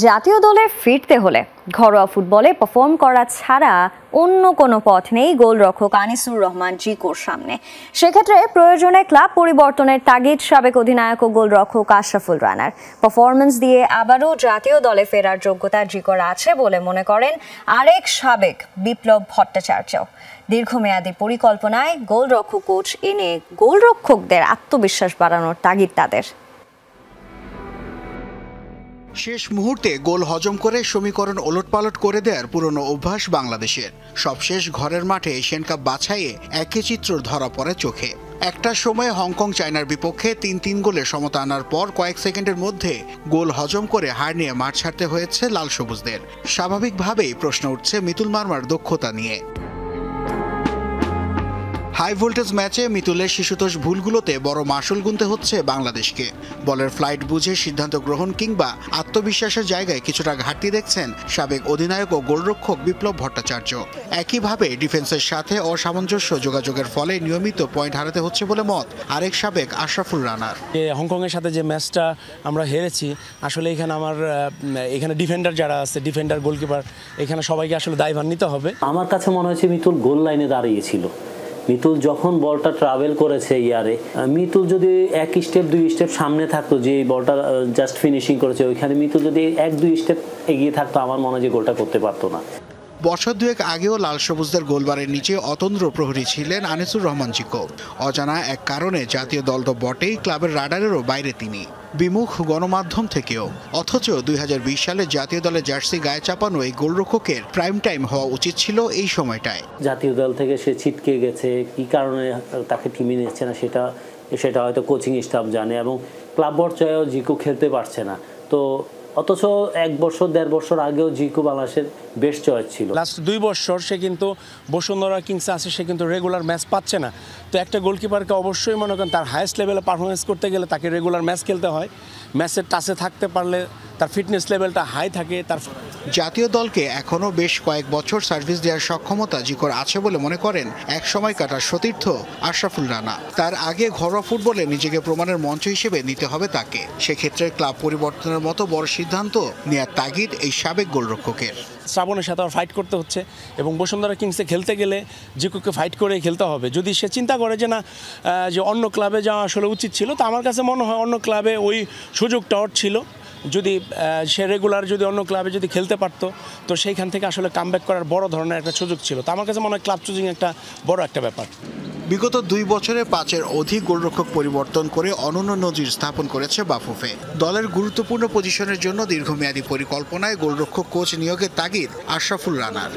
জাতীয় দলে ফিরতে হলে ঘরোয়া ফুটবলে পারফর্ম করা ছাড়া অন্য কোনো পথ নেই গোলরক্ষক আনিসুর রহমান জিকোর সামনে। সেক্ষেত্রে প্রয়োজনে ক্লাব পরিবর্তনের তাগিদ সাবেক অধিনায়ক ও গোলরক্ষক আশরাফুল রানার। পারফরমেন্স দিয়ে আবারও জাতীয় দলে ফেরার যোগ্যতা জিকোর আছে বলে মনে করেন আরেক সাবেক বিপ্লব ভট্টাচার্য। দীর্ঘমেয়াদী পরিকল্পনায় গোলরক্ষক কোচ এনে গোলরক্ষকদের আত্মবিশ্বাস বাড়ানোর তাগিদ তাদের। শেষ মুহূর্তে গোল হজম করে সমীকরণ ওলটপালট করে দেওয়ার পুরনো অভ্যাস বাংলাদেশের। সবশেষ ঘরের মাঠে এশিয়ান কাপ বাছাইয়ে একই চিত্র ধরা পড়ে চোখে। একটা সময়ে হংকং চায়নার বিপক্ষে ৩-৩ গোলে সমতা আনার পর কয়েক সেকেন্ডের মধ্যে গোল হজম করে হার নিয়ে মাঠ ছাড়তে হয়েছে লাল সবুজদের। স্বাভাবিকভাবেই প্রশ্ন উঠছে মিতুল মার্মার দক্ষতা নিয়ে। হাই ভোল্টেজ ম্যাচে মিতুলের শিশুতোষ ভুলগুলোতে বড় মাসুল গুনতে হচ্ছে বাংলাদেশকে। বলের ফ্লাইট বুঝে সিদ্ধান্ত গ্রহণ কিংবা আত্মবিশ্বাসের জায়গায় কিছুটা ঘাটতি দেখছেন সাবেক অধিনায়ক ও গোলরক্ষক বিপ্লব ভট্টাচার্য। একইভাবে ডিফেন্সের সাথে অসামঞ্জস্য যোগাযোগের ফলে নিয়মিত পয়েন্ট হারাতে হচ্ছে বলে মত আরেক সাবেক আশরাফুল রানার। হংকংয়ের সাথে যে ম্যাচটা আমরা হেরেছি, আসলে এখানে ডিফেন্ডার যারা আছে, ডিফেন্ডার গোলকিপার, এখানে সবাইকে আসলে দায়ভার নিতে হবে। আমার কাছে মনে হচ্ছে মিতুল গোল লাইনে দাঁড়িয়েছিল। মিতুল যখন বলটা ট্রাভেল করেছে মিতুল যদি এক স্টেপ দুই স্টেপ সামনে থাকতো, যে বলটা জাস্ট ফিনিশিং করেছে ওইখানে মিতুল যদি এক দুই স্টেপ এগিয়ে থাকতো, আমার মনে হয় যে গোলটা করতে পারতো না। বছর দুয়েক আগেও লাল সবুজদের গোলবারের নিচে অতন্দ্র প্রহরী ছিলেন আনিসুর রহমান জিকো। অজানা এক কারণে জাতীয় দল তো বটেই, ক্লাবের রাডারেরও বাইরে তিনি, বিমুখ গণমাধ্যম থেকেও। অথচ ২০২০ সালে জাতীয় দলের জার্সি গায়ে চাপানো এই গোলরক্ষকের প্রাইম টাইম হওয়া উচিত ছিল এই সময়টায়। জাতীয় দল থেকে সে ছিটকে গেছে, কি কারণে তাকে টিমে নিচ্ছে না সেটা হয়তো কোচিং স্টাফ জানে, এবং ক্লাব পর্যায়েও জিকো খেলতে পারছে না। তো অথচ ১ বছর ১.৫ বছর আগেও জিকো বাংলাদেশের বেস্ট চয়েস ছিল। লাস্ট ২ বছর সে কিন্তু বসুন্ধরা কিংসে আছে, সে কিন্তু রেগুলার ম্যাচ পাচ্ছে না। তো একটা গোলকিপারকে অবশ্যই মনে করেন তার হাইয়েস্ট লেভেলে পারফরমেন্স করতে গেলে তাকে রেগুলার ম্যাচ খেলতে হয়। ম্যাচের টাচে থাকতে পারলে তার ফিটনেস লেভেলটা হাই থাকে। তার জাতীয় দলকে এখনও বেশ কয়েক বছর সার্ভিস দেওয়ার সক্ষমতা জিকোর আছে বলে মনে করেন এক সময় কাটার সতীর্থ আশরাফুল রানা। তার আগে ঘরোয়া ফুটবলে নিজেকে প্রমাণের মঞ্চ হিসেবে নিতে হবে তাকে। সেক্ষেত্রে ক্লাব পরিবর্তনের মতো বড় সিদ্ধান্ত নেওয়ার তাগিদ এই সাবেক গোলরক্ষকের। শ্রাবণের সাথে আর ফাইট করতে হচ্ছে, এবং বসুন্ধরা কিংসে খেলতে গেলে জিকোকে ফাইট করে খেলতে হবে। যদি সে চিন্তা করে যে না, যে অন্য ক্লাবে যাওয়া আসলে উচিত ছিল, তো আমার কাছে মনে হয় অন্য ক্লাবে ওই সুযোগটা ওর ছিল। যদি সে রেগুলার যদি অন্য ক্লাবে যদি খেলতে পারতো, তো সেইখান থেকে আসলে কামব্যাক করার বড় ধরনের একটা সুযোগ ছিল। তো আমার কাছে মনে হয় ক্লাব চুজিং একটা বড় একটা ব্যাপার। বিগত ২ বছরে ৫-এর অধিক গোলরক্ষক পরিবর্তন করে অনন্য নজির স্থাপন করেছে বাফুফে। দলের গুরুত্বপূর্ণ পজিশনের জন্য দীর্ঘমেয়াদী পরিকল্পনায় গোলরক্ষক কোচ নিয়োগের তাগিদ আশরাফুল রানার।